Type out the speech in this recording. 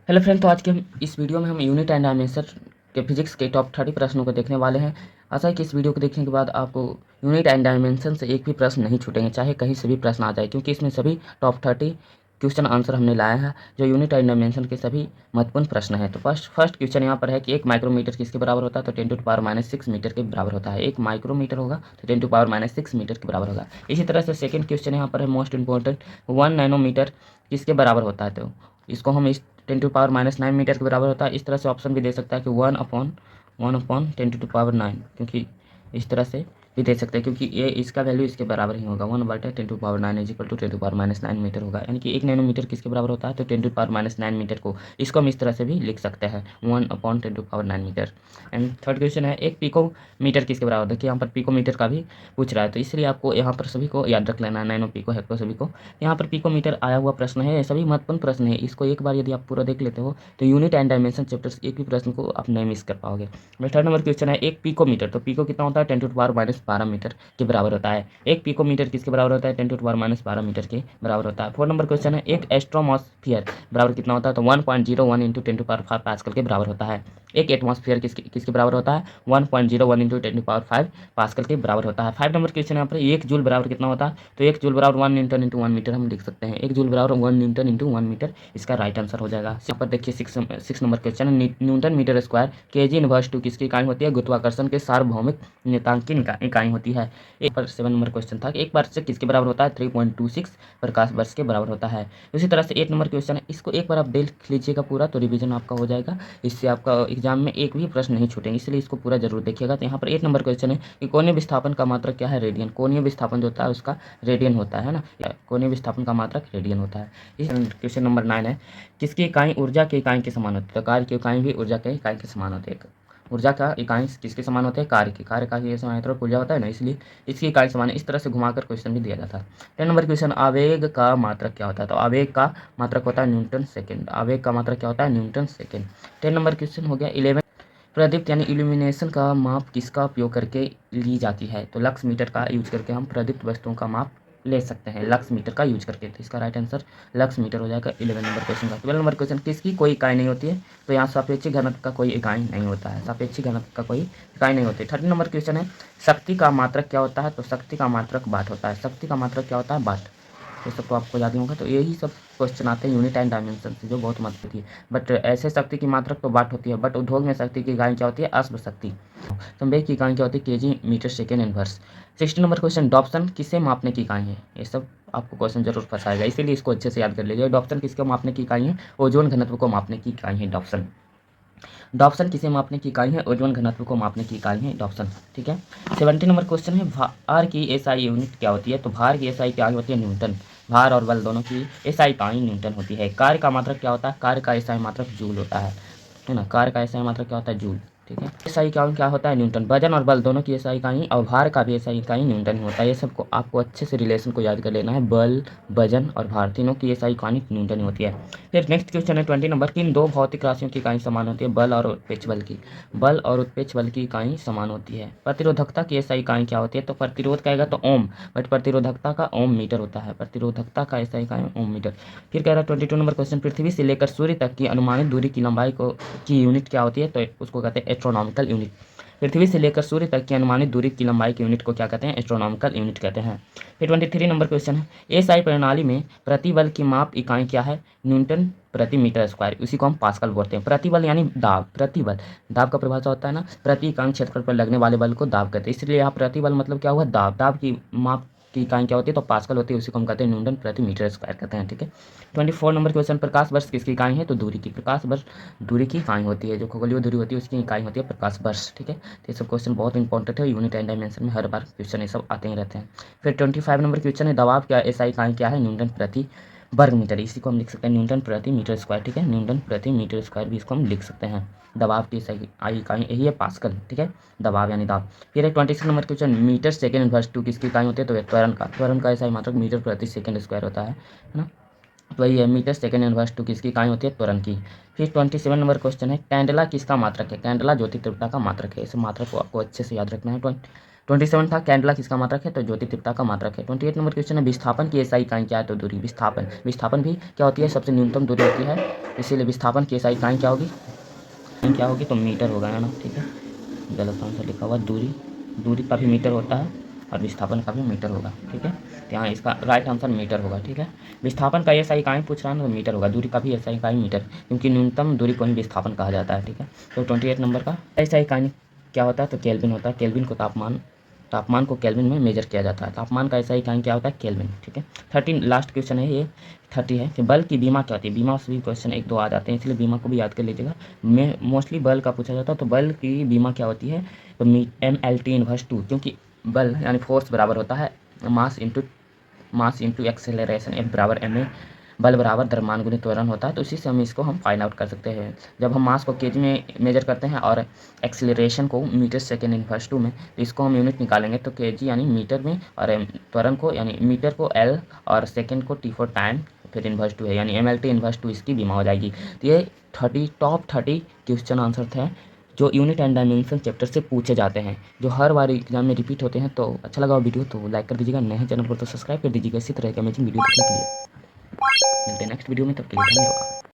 Hello friend, तो आज के इस वीडियो में हम यूनिट एंड डायमेंशन के फिजिक्स के टॉप 30 प्रश्नों को देखने वाले हैं। आशा है कि इस वीडियो को देखने के बाद आपको यूनिट एंड डायमेंशन से एक भी प्रश्न नहीं छूटेंगे, चाहे कहीं से भी प्रश्न आ जाए, क्योंकि इसमें सभी टॉप 30 क्वेश्चन आंसर हमने लाया है जो यूनिट एंड डायमेंशन के सभी महत्वपूर्ण प्रश्न हैं। तो फर्स्ट क्वेश्चन यहाँ पर है कि 1 माइक्रोमीटर किसके बराबर होता है? तो 10⁻⁻6 मीटर के बराबर होता है। 1 माइक्रोमीटर होगा तो 10⁻⁻6 मीटर के बराबर होगा। इसी तरह से सेकंड क्वेश्चन यहाँ पर है मोस्ट इंपॉर्टेंट, 1 नैनोमीटर किसके बराबर होता है? तो इसको हम इस 10⁻⁹ मीटर के बराबर होता है। इस तरह से ऑप्शन भी दे सकता है कि 1/10⁹, क्योंकि इस तरह से भी दे सकते हैं, क्योंकि ये इसका वैल्यू इसके बराबर ही होगा। 1/10⁹ इज इक्वल टू 10⁻⁹ मीटर होगा, यानी कि 1 नैनोमीटर किसके बराबर होता है? तो 10⁻⁹ मीटर को इसको हम इस तरह से भी लिख सकते हैं, 1/10⁹ मीटर। एंड थर्ड क्वेश्चन है, 1 पिको मीटर किसके बराबर? देखिए यहाँ पर पिको मीटर का भी पूछ रहा है, तो इसलिए आपको यहाँ पर सभी को याद रख लेना है, नैनो, पिको, हेक्टो, सभी को। यहाँ पर पिको मीटर आया हुआ प्रश्न है, सभी महत्वपूर्ण प्रश्न है। इसको एक बार यदि आप पूरा देख लेते हो तो यूनिट एंड डायमेंशन चैप्टर से एक भी प्रश्न को आप नहीं मिस कर पाओगे। थर्ड नंबर क्वेश्चन है, 1 पिको मीटर, तो पिको कितना होता है? 10⁻12 मीटर के बराबर होता है। 1 पिको मीटर किसके बराबर होता है? 10⁻12 मीटर के बराबर होता है। फोर्थ नंबर क्वेश्चन है, 1 एस्ट्रोमॉस्फियर बराबर कितना होता है? तो 1.01 इंटू 10⁵ पास्कल के बराबर होता है। एक एटमॉस्फेयर किसके बराबर होता है? 1.01 इंटू 10⁵ पास्कल के बराबर होता है। 5 नंबर क्वेश्चन यहाँ पर 1 जूल बराबर कितना होता है? तो 1 जूल बराबर 1 न्यूटन इंटू 1 मीटर हम लिख सकते हैं। 1 जूल बराबर 1 न्यूटन इंटू 1 मीटर इसका राइट आंसर हो जाएगा। यहाँ पर देखिए 6 नंबर क्वेश्चन है, newton metre square KG inverse two किसकी इकाई होती है? गुरुत्वाकर्षण के सार्वभौमिक नियतांक की इकाई होती है। एक पर 7 नंबर क्वेश्चन था, 1 वर्ष किसके बराबर होता है? 3.26 प्रकाश वर्ष के बराबर होता है। उसी तरह से 8 नंबर क्वेश्चन है, इसको एक बार आप देख लीजिएगा पूरा, तो रिवीजन आपका हो जाएगा। इससे आपका एग्जाम में एक भी प्रश्न नहीं छूटेंगे, इसलिए इसको पूरा जरूर देखिएगा। तो यहाँ पर 8 नंबर क्वेश्चन है कि कोणीय विस्थापन का मात्रक क्या है? रेडियन। कोणीय विस्थापन जो होता है उसका रेडियन होता है ना, कोणीय विस्थापन का मात्रक रेडियन होता है। इस क्वेश्चन नंबर 9 है, किसकी इकाई ऊर्जा की इकाई के समान होती है? तो कार्य की इकाई भी ऊर्जा के इकाई के समान होती है। ऊर्जा का इकाई किसके समान होते हैं? कार्य का ये समान तरफ ऊर्जा होता है ना, इसलिए इसकी इकाई समान है। इस तरह से घुमाकर क्वेश्चन भी दिया जाता है। 10 नंबर क्वेश्चन, आवेग का मात्रक क्या होता है? तो आवेग का मात्रक होता है न्यूटन सेकेंड। आवेग का मात्रक क्या होता है? Newton second. 10 नंबर क्वेश्चन हो गया 11, प्रदीप्त यानी इल्यूमिनेशन का माप किसका उपयोग करके ली जाती है? तो लक्स मीटर का यूज करके हम प्रदीप्त वस्तुओं का माप ले सकते हैं, लक्स मीटर का यूज करके। तो इसका राइट आंसर लक्स मीटर हो जाएगा 11 नंबर क्वेश्चन का। 12 नंबर क्वेश्चन, किसकी कोई इकाई नहीं होती है? तो यहाँ सापेक्षिक घनत्व का कोई इकाई नहीं होता है, सापेक्षिक घनत्व का कोई इकाई नहीं होती। 13 नंबर क्वेश्चन है, शक्ति का मात्रक क्या होता है? तो शक्ति का मात्रक वाट होता है। शक्ति का मात्रक क्या होता है? वाट। ये सब तो आपको याद ही होगा। तो यही सब क्वेश्चन आते हैं यूनिट एंड डायमेंशन से, जो बहुत महत्व होती है। बट ऐसे शक्ति की मात्रक तो वाट होती है, बट उद्योग में शक्ति की इकाई क्या होती है? अश्व शक्ति। संवेग की इकाई क्या होती है? KG metre second inverse. 16 number question, Dobson किसे मापने की इकाई है? ये सब आपको क्वेश्चन जरूर फंसाएगा, इसीलिए इसको अच्छे से याद कर लीजिए। डॉप्सन किसको मापने की इकाई है? ओजोन घनत्व को मापने की इकाई है डॉप्सन। डॉप्सन किसे मापने की इकाई है? ओजोन घनत्व को मापने की इकाई है डॉप्सन। ठीक है। 17 नंबर क्वेश्चन है, भार की एसआई यूनिट क्या होती है? तो भार की एसआई क्या होती है? न्यूटन। भार और बल दोनों की एसआई इकाई न्यूटन होती है। कार्य का मात्रक क्या होता है? कार्य का एसआई मात्रक जूल होता है ना। कार्य का एसआई मात्रक क्या होता है? जूल। ठीक है। एसआई इकाई क्या होता है? न्यूटन। वजन और बल दोनों की एसआई इकाई और भार का भी एसआई इकाई न्यूटन ही होता है। ये सबको आपको अच्छे से रिलेशन को याद कर लेना है। बल, वजन और भार तीनों की एसआई इकाई न्यूटन ही होती है। फिर नेक्स्ट क्वेश्चन है 20 नंबर, किन दो भौतिक राशियों की इकाई समान होती है? बल और उत्प्रेक्ष बल की। बल और उत्प्रेक्ष बल की इकाई समान होती है। प्रतिरोधकता की एसआई इकाई क्या होती है? तो प्रतिरोध कहेगा तो ओम, बट प्रतिरोधकता का ओम मीटर होता है। प्रतिरोधकता का एसआई इकाई ओम मीटर। फिर कह रहा है 22 नंबर क्वेश्चन, पृथ्वी से लेकर सूर्य तक की अनुमानित दूरी की लंबाई की यूनिट क्या होती है? तो उसको कहते हैं एस्ट्रोनॉमिकल यूनिट। पृथ्वी से लेकर सूर्य तक की अनुमानित दूरी की लंबाई की यूनिट को क्या कहते हैं? एस्ट्रोनॉमिकल यूनिट कहते हैं। फिर 23 नंबर क्वेश्चन है, एसआई प्रणाली में प्रतिबल की माप इकाई क्या है? न्यूटन प्रति मीटर स्क्वायर, उसी को हम पास्कल बोलते हैं। प्रतिबल यानी दाब, प्रतिबल, दाब का परिभाषा होता है ना, प्रति इकाई क्षेत्रफल पर लगने वाले बल को दाब कहते हैं। इसलिए यहाँ प्रतिबल मतलब क्या हुआ? दाब। दाब की माप की इकाई क्या होती है? तो पास्कल होती है, उसी को हम कहते हैं न्यूटन प्रति मीटर स्क्वायर कहते हैं। ठीक है। 24 नंबर क्वेश्चन, प्रकाश वर्ष किसकी इकाई है? तो दूरी की। प्रकाश वर्ष दूरी की इकाई होती है, जो खगोलीय दूरी होती है उसकी इकाई होती है प्रकाश वर्ष। ठीक है। तो ये सब क्वेश्चन बहुत इंपॉर्टेंट है, यूनिट एंड डायमेंशन में हर बार क्वेश्चन ये सब आते ही रहते हैं। फिर 25 नंबर क्वेश्चन है, दबाव क्या एसआई इकाई क्या है? न्यूटन प्रति वर्ग मीटर, इसी को हम लिख सकते हैं न्यूटन प्रति मीटर स्क्वायर। ठीक है। न्यूटन प्रति मीटर स्क्वायर भी इसको हम लिख सकते हैं। दबाव की एसआई इकाई यही है पास्कल। ठीक है। दबाव यानी दाब। फिर एक 26 number question, metre second inverse two किसकी इकाई होती है? तो त्वरण का। त्वरण का एसआई मात्रक मीटर प्रति सेकेंड स्क्वायर होता है ना। तो वही है, मीटर सेकेंड इनवर्स टू किसकी इकाई होती है? त्वरण की। फिर 27 नंबर क्वेश्चन है, कैंडला किसका मात्रक है? कैंडला ज्योति तीव्रता का मात्रक है। इस मात्रक को आपको अच्छे से याद रखना है। 27 था कैंडला किसका मात्रक है, तो ज्योति तीव्रता का मात्रक है। 28 नंबर क्वेश्चन है विस्थापन की एसआई इकाई क्या है, तो दूरी। विस्थापन भी क्या होती है, सबसे न्यूनतम दूरी होती है, इसीलिए विस्थापन की एसआई इकाई क्या होगी, तो मीटर होगा, है ना। ठीक है, गलत आंसर लिखा हुआ, दूरी का भी मीटर होता है और विस्थापन का भी मीटर होगा। ठीक है, तो यहाँ इसका राइट आंसर मीटर होगा। ठीक है, विस्थापन का एसआई इकाई पूछ रहा है ना, तो मीटर होगा। दूरी का भी एसआई इकाई मीटर, क्योंकि न्यूनतम दूरी को ही विस्थापन कहा जाता है। ठीक है, तो 28 नंबर का एसआई इकाई क्या होता है, तो केल्विन होता है। केल्विन को तापमान को केल्विन में मेजर किया जाता है। तापमान का एसआई इकाई क्या होता है, केल्विन। ठीक है, 13 लास्ट क्वेश्चन है ये, 30 है कि बल की बीमा क्या होती है। बीमा से भी क्वेश्चन 1-2 आ जाते हैं, इसलिए बीमा को भी याद कर लीजिएगा। मैं मोस्टली बल का पूछा जाता है, तो बल की बीमा क्या होती है, तो MLT/2, क्योंकि बल यानी फोर्स बराबर होता है मास इंटू एक्सेलरेशन, F बराबर ma, बल बराबर द्रव्यमान गुणित त्वरण होता है। तो इसी से हम फाइंड आउट कर सकते हैं। जब हम मास को केजी में मेजर करते हैं और एक्सेलरेशन को मीटर सेकेंड इनवर्स 2 में, तो इसको हम यूनिट निकालेंगे तो केजी यानी मीटर में, और त्वरण को यानी मीटर को L और सेकेंड को T4 टाइम फिर इनवर्स 2 है, यानी MLT/2 इसकी बीमा हो जाएगी। तो ये टॉप 30 क्वेश्चन आंसर थे जो यूनिट एंड डायमेंशन चैप्टर से पूछे जाते हैं, जो हर बार एग्जाम में रिपीट होते हैं। तो अच्छा लगा वीडियो तो लाइक कर दीजिएगा, नए चैनल पर तो सब्सक्राइब कर दीजिएगा इसी तरह के अमेजिंग वीडियो देखने के लिए। मिलते हैं नेक्स्ट वीडियो में, तब के लिए धन्यवाद।